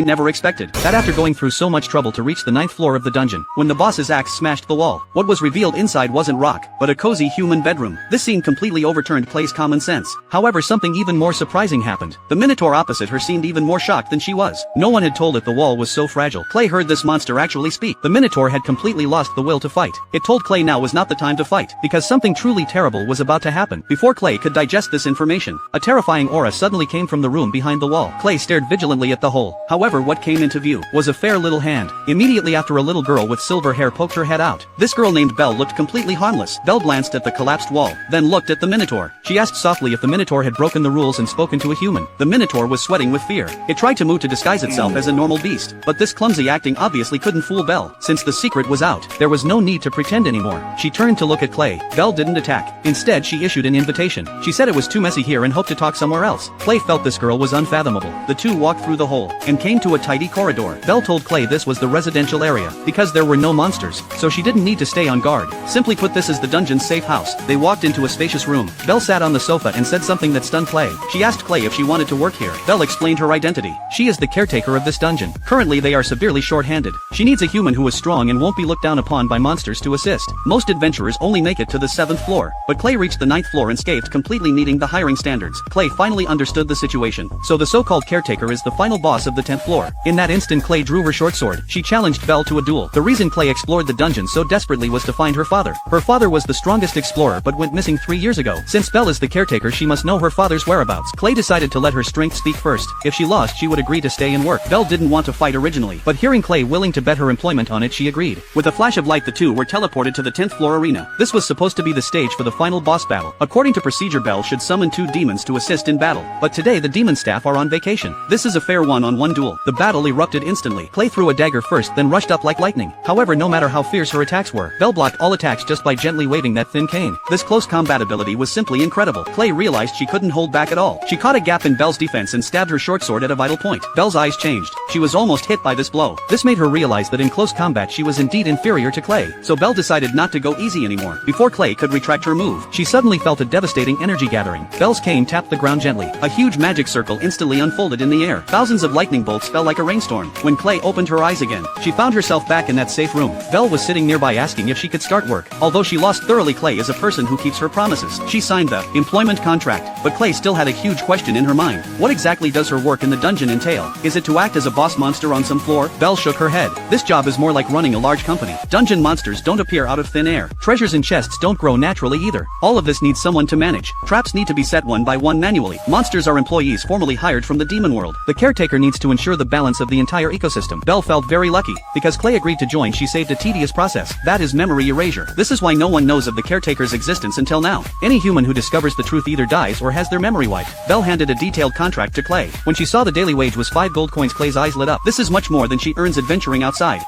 never expected that after going through so much trouble to reach the 9th floor of the dungeon, when the boss's axe smashed the wall, what was revealed inside wasn't rock, but a cozy human bedroom. This scene completely overturned Clay's common sense. However, something even more surprising happened. The Minotaur opposite her seemed even more shocked than she was. No one had told it the wall was so fragile. Clay heard this monster actually speak. The Minotaur had completely lost the will to fight. It told Clay now was not the time to fight, because something truly terrible was about to happen. Before Clay could digest this information, a terrifying aura suddenly came from the room behind the wall. Clay stared vigilantly at the hole. However, what came into view was a fair little hand. Immediately after, a little girl with silver hair poked her head out. This girl named Belle looked completely harmless. Belle glanced at the collapsed wall, then looked at the Minotaur. She asked softly if the Minotaur had broken the rules and spoken to a human. The Minotaur was sweating with fear. It tried to move to disguise itself as a normal beast, but this clumsy acting obviously couldn't fool Belle. Since the secret was out, there was no need to pretend anymore. She turned to look at Clay. Belle didn't attack. Instead, she issued an invitation. She said it was too messy here and hoped to talk somewhere else. Clay felt this girl was unfathomable. The two walked through the hole and came to a tidy corridor. Belle told Clay this was the residential area, because there were no monsters, so she didn't need to stay on guard. Simply put, this is the dungeon's safe house. They walked into a spacious room. Belle sat on the sofa and said something that stunned Clay. She asked Clay if she wanted to work here. Belle explained her identity. She is the caretaker of this dungeon. Currently they are severely short-handed. She needs a human who is strong and won't be looked down upon by monsters to assist. Most adventurers only make it to the 7th floor, but Clay reached the 9th floor and escaped, completely meeting the hiring standards. Clay finally understood the situation. So the so-called caretaker is the final boss of the 10th floor. In that instant, Clay drew her short sword. She challenged Belle to a duel. The reason Clay explored the dungeon so desperately was to find her father. Her father was the strongest explorer but went missing 3 years ago. Since Belle is the caretaker, she must know her father's whereabouts. Clay decided to let her strength speak first. If she lost, she would agree to stay and work. Belle didn't want to fight originally, but hearing Clay willing to bet her employment on it, she agreed. With a flash of light, the two were teleported to the 10th floor arena. This was supposed to be the stage for the final boss battle. According to procedure, Belle should summon 2 demons to assist in battle, but today the demon staff are on vacation. This is a fair one-on-one duel. The battle erupted instantly. Clay threw a dagger first, then rushed up like lightning. However, no matter how fierce her attacks were, Belle blocked all attacks just by gently waving that thin cane. This close combat ability was simply incredible. Clay realized she couldn't hold back at all. She caught a gap in Belle's defense and stabbed her short sword at a vital point. Belle's eyes changed. She was almost hit by this blow. This made her realize that in close combat she was indeed inferior to Clay, so Belle decided not to go easy anymore. Before Clay could retract her move, she suddenly felt a devastating energy gathering. Belle's cane tapped the ground gently. A huge magic circle instantly unfolded in the air. Thousands of lightning bolts fell like a rainstorm. When Clay opened her eyes again, she found herself back in that safe room. Belle was sitting nearby asking if she could start work. Although she lost thoroughly, Clay is a person who keeps her promises. She signed the employment contract, but Clay still had a huge question in her mind. What exactly does her work in the dungeon entail? Is it to act as a boss monster on some floor? Belle shook her head. This job is more like running a large company. Dungeon monsters don't appear out of thin air. Treasures and chests don't grow naturally either. All of this needs someone to manage. Traps need to be set one by one manually. Monsters are employees formally hired from the demon world. The caretaker needs to ensure the balance of the entire ecosystem. Belle felt very lucky. Because Clay agreed to join, she saved a tedious process. That is memory erasure. This is why no one knows of the caretaker's existence until now. Any human who discovers the truth either dies or has their memory wiped. Belle handed a detailed contract to Clay. When she saw the daily wage was 5 gold coins, Clay's eyes lit up. This is much more than she earns adventuring outside.